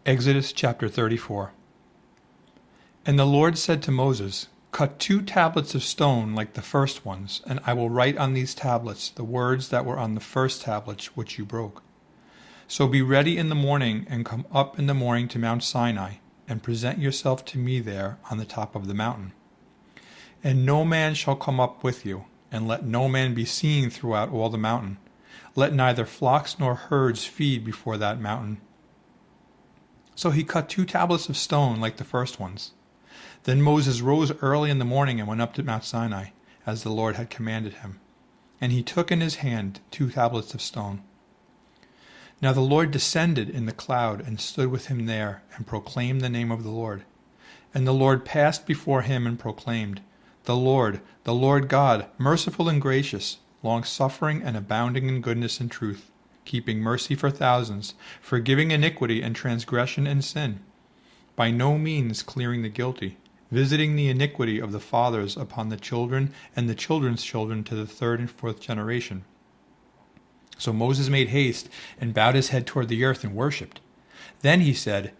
Exodus chapter 34. And the Lord said to Moses, Cut 2 tablets of stone like the first ones, and I will write on these tablets the words that were on the first tablets which you broke. So be ready in the morning, and come up in the morning to Mount Sinai, and present yourself to me there on the top of the mountain. And no man shall come up with you, and let no man be seen throughout all the mountain. Let neither flocks nor herds feed before that mountain. So he cut 2 tablets of stone like the first ones. Then Moses rose early in the morning and went up to Mount Sinai, as the Lord had commanded him. And he took in his hand 2 tablets of stone. Now the Lord descended in the cloud and stood with him there, and proclaimed the name of the Lord. And the Lord passed before him and proclaimed, the Lord God, merciful and gracious, long-suffering and abounding in goodness and truth, keeping mercy for thousands, forgiving iniquity and transgression and sin, by no means clearing the guilty, visiting the iniquity of the fathers upon the children and the children's children to the 3rd and 4th generation. So Moses made haste and bowed his head toward the earth and worshipped. Then he said,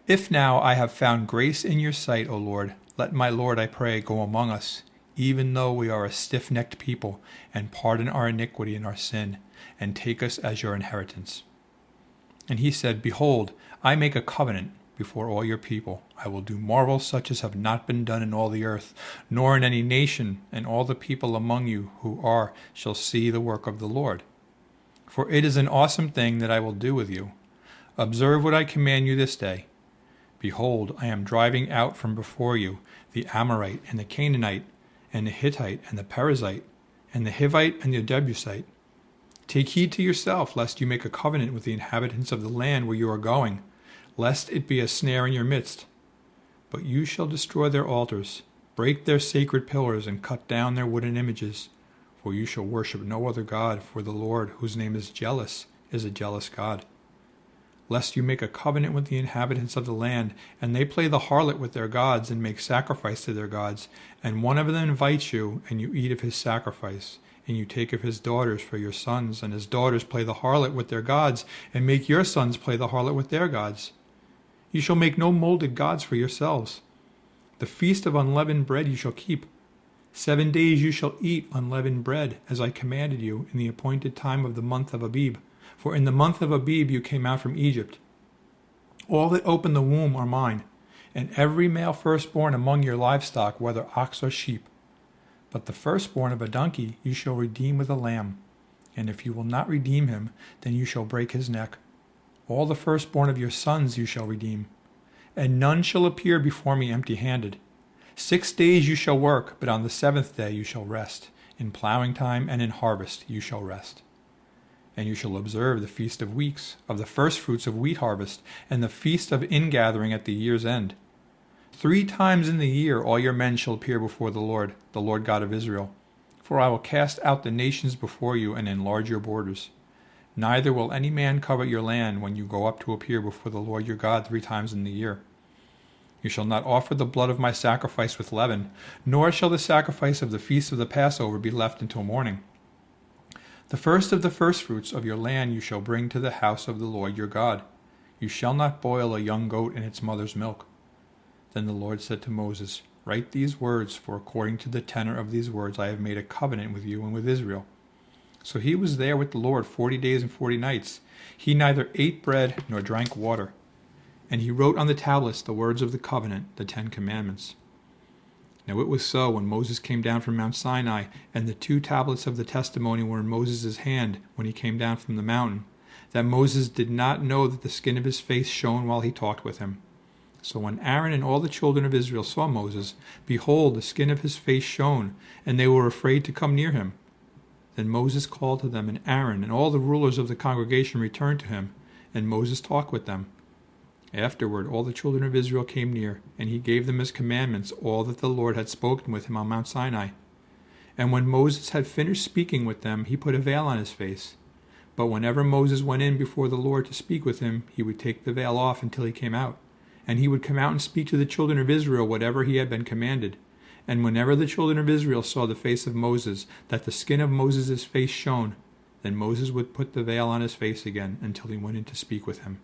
If now I have found grace in your sight, O Lord, let my Lord, I pray, go among us, even though we are a stiff-necked people, and pardon our iniquity and our sin, and take us as your inheritance. And he said, Behold, I make a covenant before all your people. I will do marvels such as have not been done in all the earth, nor in any nation, and all the people among you who are shall see the work of the Lord. For it is an awesome thing that I will do with you. Observe what I command you this day. Behold, I am driving out from before you the Amorite and the Canaanite and the Hittite and the Perizzite and the Hivite and the Jebusite. Take heed to yourself, lest you make a covenant with the inhabitants of the land where you are going, lest it be a snare in your midst. But you shall destroy their altars, break their sacred pillars, and cut down their wooden images. For you shall worship no other God, for the Lord, whose name is jealous, is a jealous God. Lest you make a covenant with the inhabitants of the land, and they play the harlot with their gods, and make sacrifice to their gods, and one of them invites you, and you eat of his sacrifice, and you take of his daughters for your sons, and his daughters play the harlot with their gods, and make your sons play the harlot with their gods. You shall make no molded gods for yourselves. The feast of unleavened bread you shall keep. 7 days you shall eat unleavened bread, as I commanded you, in the appointed time of the month of Abib. For in the month of Abib you came out from Egypt. All that open the womb are mine, and every male firstborn among your livestock, whether ox or sheep. But the firstborn of a donkey you shall redeem with a lamb. And if you will not redeem him, then you shall break his neck. All the firstborn of your sons you shall redeem. And none shall appear before me empty-handed. 6 days you shall work, but on the 7th day you shall rest. In plowing time and in harvest you shall rest. And you shall observe the feast of weeks, of the firstfruits of wheat harvest, and the feast of ingathering at the year's end. 3 times in the year all your men shall appear before the Lord God of Israel. For I will cast out the nations before you and enlarge your borders. Neither will any man covet your land when you go up to appear before the Lord your God 3 times in the year. You shall not offer the blood of my sacrifice with leaven, nor shall the sacrifice of the feast of the Passover be left until morning. The first of the firstfruits of your land you shall bring to the house of the Lord your God. You shall not boil a young goat in its mother's milk. Then the Lord said to Moses, Write these words, for according to the tenor of these words I have made a covenant with you and with Israel. So he was there with the Lord 40 days and 40 nights. He neither ate bread nor drank water. And he wrote on the tablets the words of the covenant, the 10 commandments. Now it was so, when Moses came down from Mount Sinai, and the 2 tablets of the testimony were in Moses' hand when he came down from the mountain, that Moses did not know that the skin of his face shone while he talked with him. So when Aaron and all the children of Israel saw Moses, behold, the skin of his face shone, and they were afraid to come near him. Then Moses called to them, and Aaron and all the rulers of the congregation returned to him, and Moses talked with them. Afterward all the children of Israel came near, and he gave them as commandments all that the Lord had spoken with him on Mount Sinai. And when Moses had finished speaking with them, he put a veil on his face. But whenever Moses went in before the Lord to speak with him, he would take the veil off until he came out. And he would come out and speak to the children of Israel whatever he had been commanded. And whenever the children of Israel saw the face of Moses, that the skin of Moses' face shone, then Moses would put the veil on his face again until he went in to speak with him.